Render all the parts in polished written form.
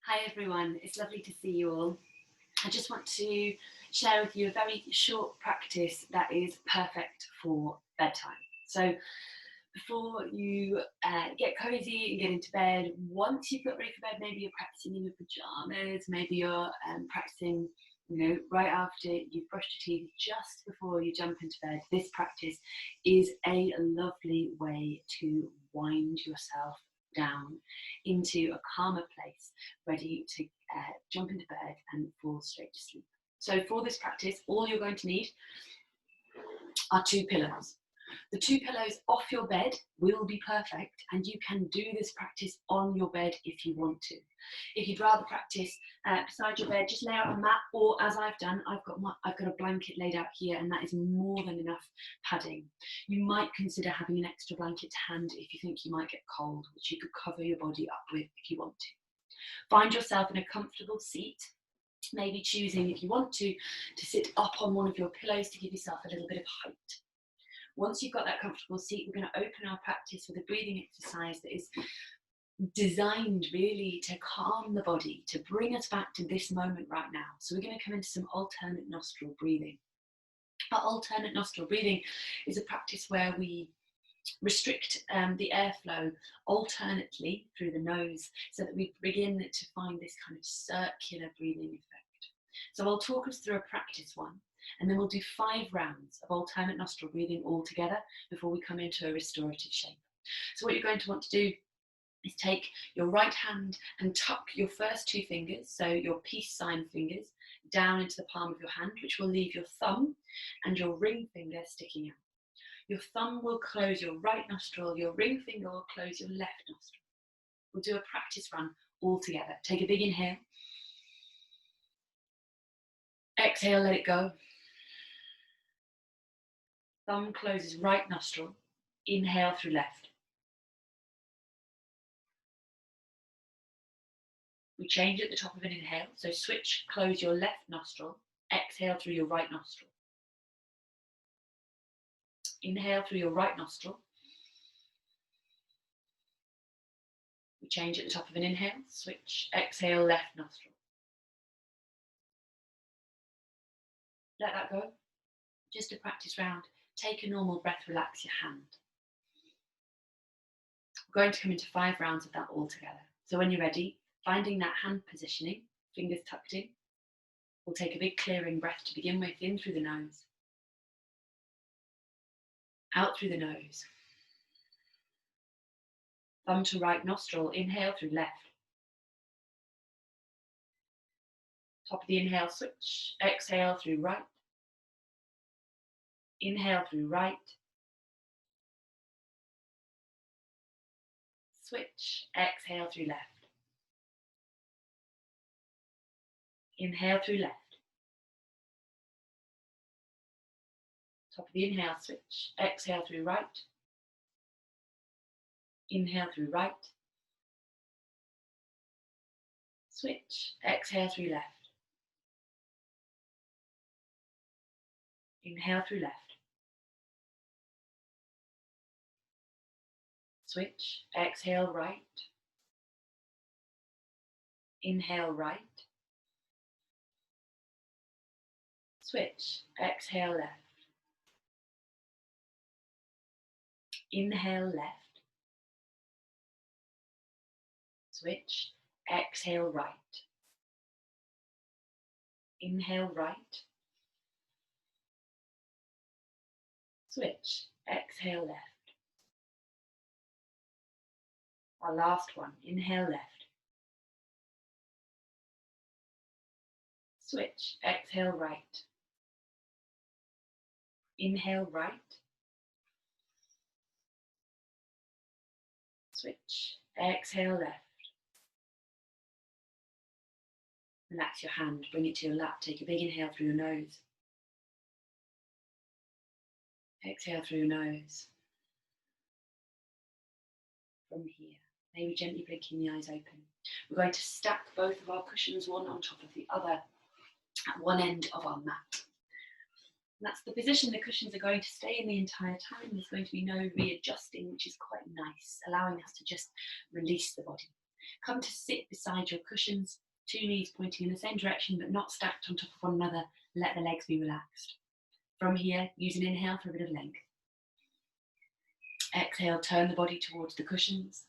Hi everyone, it's lovely to see you all. I just want to share with you a very short practice that is perfect for bedtime. So before you get cozy and get into bed, once you've got ready for bed, maybe you're practicing in your pajamas, maybe you're practicing right after you've brushed your teeth, just before you jump into bed. This practice is a lovely way to wind yourself down into a calmer place, ready to jump into bed and fall straight to sleep. So for this practice, all you're going to need are two pillows. The two pillows off your bed will be perfect, and you can do this practice on your bed if you want to. If you'd rather practice beside your bed, just lay out a mat, or as I've done, I've got a blanket laid out here, and that is more than enough padding. You might consider having an extra blanket to hand if you think you might get cold, which you could cover your body up with if you want to. Find yourself in a comfortable seat, maybe choosing, if you want to sit up on one of your pillows to give yourself a little bit of height. Once you've got that comfortable seat, we're going to open our practice with a breathing exercise that is designed really to calm the body, to bring us back to this moment right now. So we're going to come into some alternate nostril breathing. Our alternate nostril breathing is a practice where we restrict the airflow alternately through the nose so that we begin to find this kind of circular breathing effect. So I'll talk us through a practice one, and then we'll do 5 rounds of alternate nostril breathing all together before we come into a restorative shape. So what you're going to want to do is take your right hand and tuck your first 2 fingers, so your peace sign fingers, down into the palm of your hand, which will leave your thumb and your ring finger sticking out. Your thumb will close your right nostril, your ring finger will close your left nostril. We'll do a practice run all together. Take a big inhale. Exhale, let it go. Thumb closes right nostril. Inhale through left. We change at the top of an inhale. So switch, close your left nostril. Exhale through your right nostril. Inhale through your right nostril. We change at the top of an inhale. Switch, exhale, left nostril. Let that go. Just a practice round. Take a normal breath, relax your hand. We're going to come into 5 rounds of that all together. So when you're ready, finding that hand positioning, fingers tucked in, we'll take a big clearing breath to begin with, in through the nose, out through the nose. Thumb to right nostril, inhale through left. Top of the inhale, switch, exhale through right. Inhale through right. Switch, exhale through left. Inhale through left. Top of the inhale, switch, exhale through right. Inhale through right. Switch, exhale through left. Inhale through left. Switch, exhale right. Inhale right. Switch, exhale left. Inhale left. Switch, exhale right. Inhale right. Switch, exhale left. Our last one, inhale left. Switch, exhale right. Inhale right. Switch, exhale left. Relax your hand, bring it to your lap. Take a big inhale through your nose. Exhale through your nose. From here, maybe gently blinking the eyes open. We're going to stack both of our cushions one on top of the other at one end of our mat. And that's the position the cushions are going to stay in the entire time. There's going to be no readjusting, which is quite nice, allowing us to just release the body. Come to sit beside your cushions, 2 knees pointing in the same direction but not stacked on top of one another. Let the legs be relaxed. From here, use an inhale for a bit of length. Exhale, turn the body towards the cushions.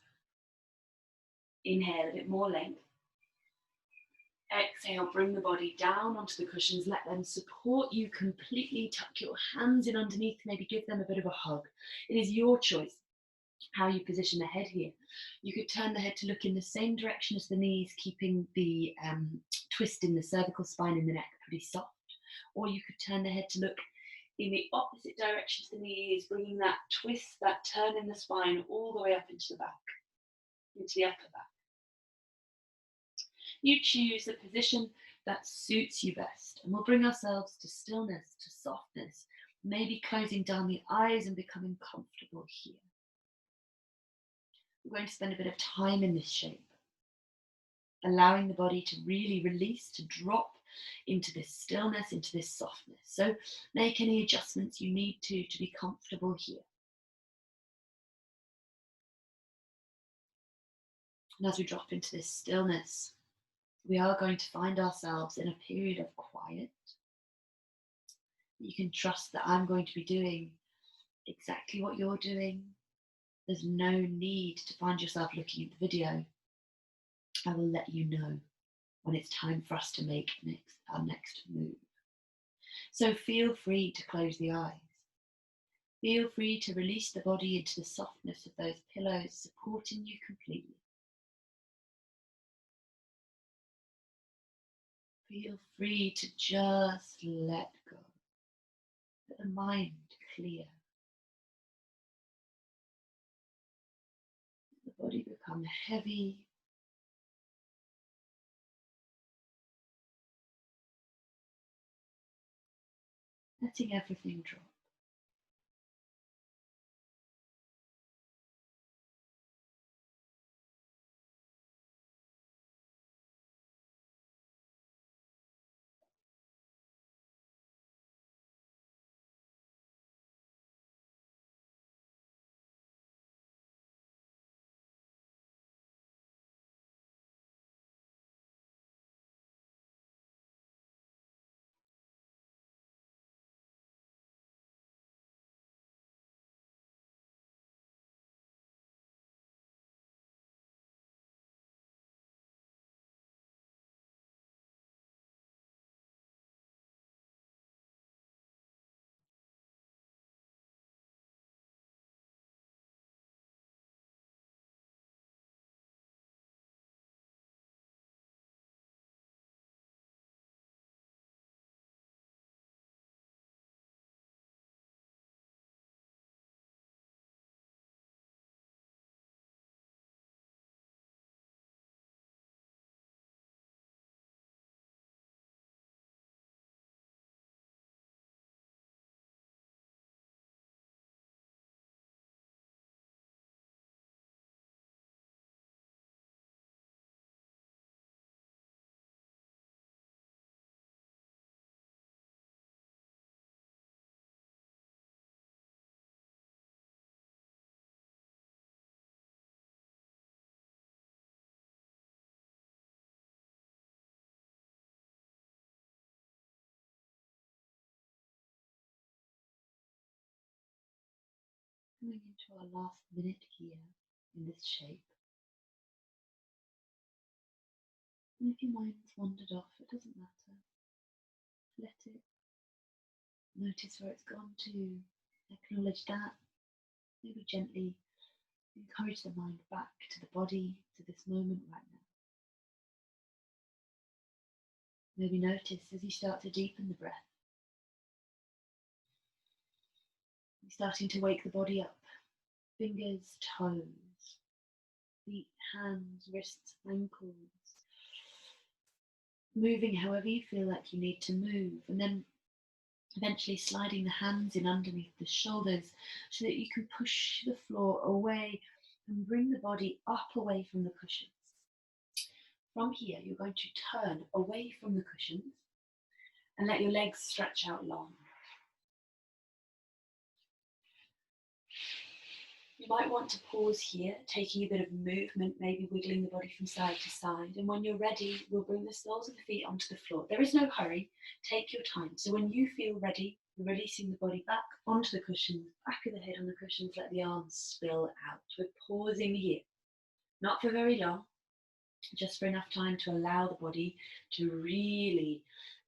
Inhale, a bit more length. Exhale, bring the body down onto the cushions. Let them support you completely. Tuck your hands in underneath, maybe give them a bit of a hug. It is your choice how you position the head here. You could turn the head to look in the same direction as the knees, keeping the twist in the cervical spine and the neck pretty soft. Or you could turn the head to look in the opposite direction to the knees, bringing that twist, that turn in the spine all the way up into the back, into the upper back. You choose the position that suits you best, and we'll bring ourselves to stillness, to softness, maybe closing down the eyes and becoming comfortable here. We're going to spend a bit of time in this shape, allowing the body to really release, to drop into this stillness, into this softness. So make any adjustments you need to be comfortable here. And as we drop into this stillness, we are going to find ourselves in a period of quiet. You can trust that I'm going to be doing exactly what you're doing. There's no need to find yourself looking at the video. I will let you know when it's time for us to make our next move. So feel free to close the eyes. Feel free to release the body into the softness of those pillows supporting you completely. Feel free to just let go. Let the mind clear. Let the body become heavy. Letting everything drop. Coming into our last minute here in this shape. And if your mind's wandered off, it doesn't matter. Let it. Notice where it's gone to. Acknowledge that. Maybe gently encourage the mind back to the body, to this moment right now. Maybe notice as you start to deepen the breath, you're starting to wake the body up. Fingers, toes, feet, hands, wrists, ankles. Moving however you feel like you need to move, and then eventually sliding the hands in underneath the shoulders so that you can push the floor away and bring the body up away from the cushions. From here, you're going to turn away from the cushions and let your legs stretch out long. You might want to pause here, taking a bit of movement, maybe wiggling the body from side to side. And when you're ready, we'll bring the soles of the feet onto the floor. There is no hurry. Take your time. So when you feel ready, you're releasing the body back onto the cushions, back of the head on the cushions, let the arms spill out. We're pausing here, not for very long, just for enough time to allow the body to really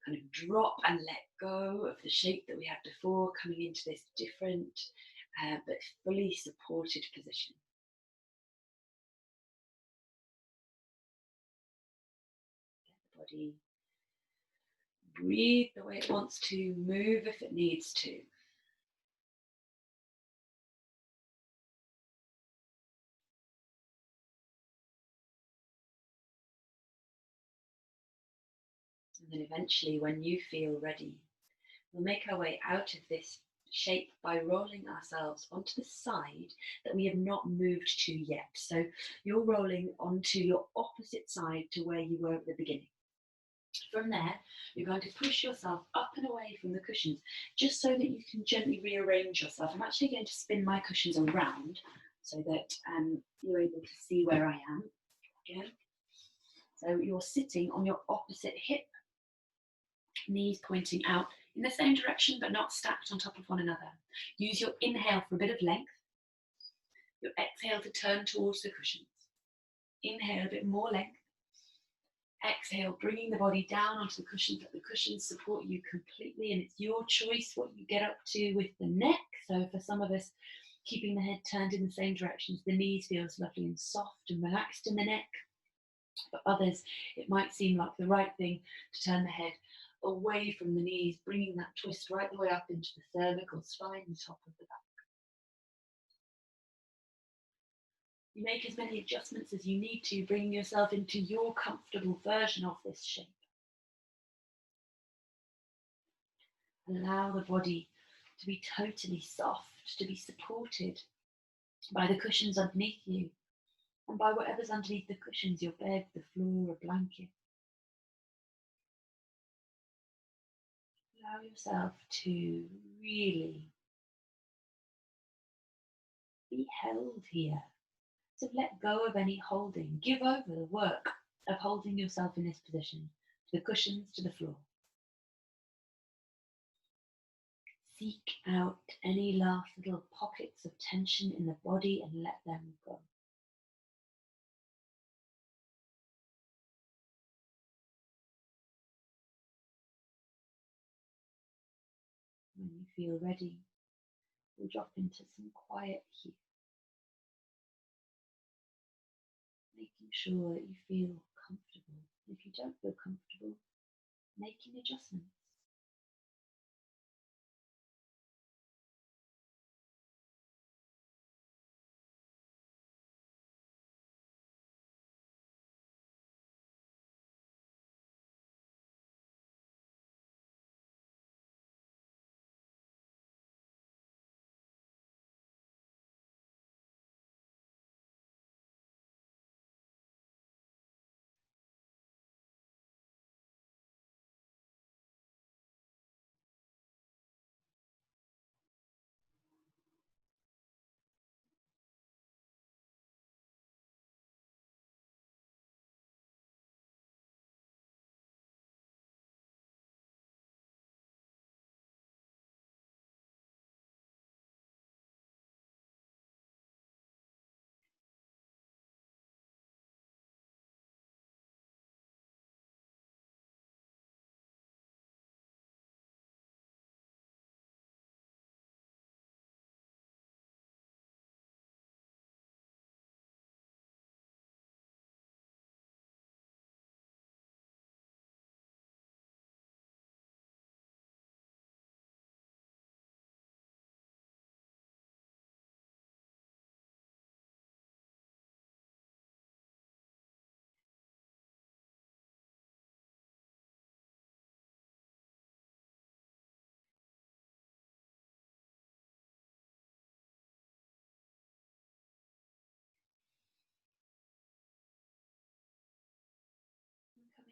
kind of drop and let go of the shape that we had before, coming into this different but fully supported position. Let the body breathe the way it wants to, move if it needs to. And then eventually, when you feel ready, we'll make our way out of this shape by rolling ourselves onto the side that we have not moved to yet. So you're rolling onto your opposite side to where you were at the beginning. From there, you're going to push yourself up and away from the cushions, just so that you can gently rearrange yourself. I'm actually going to spin my cushions around so that you're able to see where I am again. So you're sitting on your opposite hip, knees pointing out in the same direction but not stacked on top of one another. Use your inhale for a bit of length, your exhale to turn towards the cushions. Inhale, a bit more length. Exhale, bringing the body down onto the cushions, let the cushions support you completely, and it's your choice what you get up to with the neck. So for some of us, keeping the head turned in the same directions, the knees feels lovely and soft and relaxed in the neck. For others, it might seem like the right thing to turn the head away from the knees, bringing that twist right the way up into the cervical spine, the top of the back. You make as many adjustments as you need to, bringing yourself into your comfortable version of this shape. Allow the body to be totally soft, to be supported by the cushions underneath you and by whatever's underneath the cushions, your bed, the floor, a blanket. Allow yourself to really be held here. So let go of any holding. Give over the work of holding yourself in this position, to the cushions, to the floor. Seek out any last little pockets of tension in the body and let them go. When you feel ready, we'll drop into some quiet here, making sure that you feel comfortable. If you don't feel comfortable, making adjustments.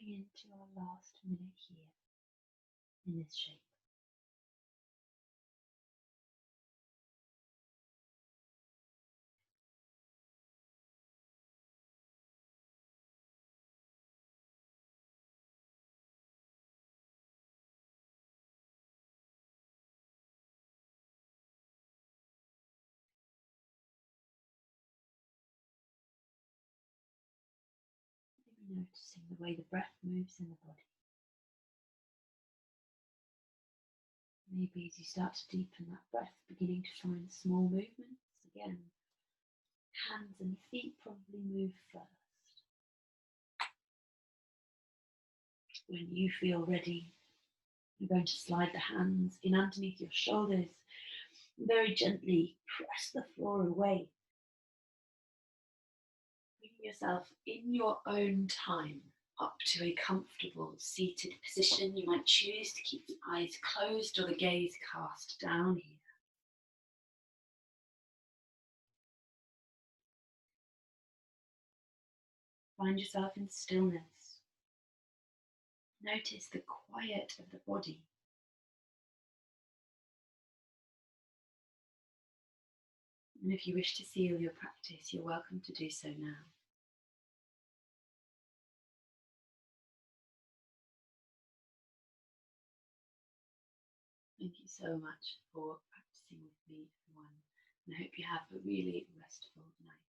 Coming into our last minute here in this shape. Noticing the way the breath moves in the body. Maybe as you start to deepen that breath, beginning to find small movements. Again, hands and feet probably move first. When you feel ready, you're going to slide the hands in underneath your shoulders. Very gently press the floor away. Bring yourself in your own time up to a comfortable seated position. You might choose to keep the eyes closed or the gaze cast down here. Find yourself in stillness. Notice the quiet of the body. And if you wish to seal your practice, you're welcome to do so now. Thank you so much for practicing with me, everyone. And I hope you have a really restful night.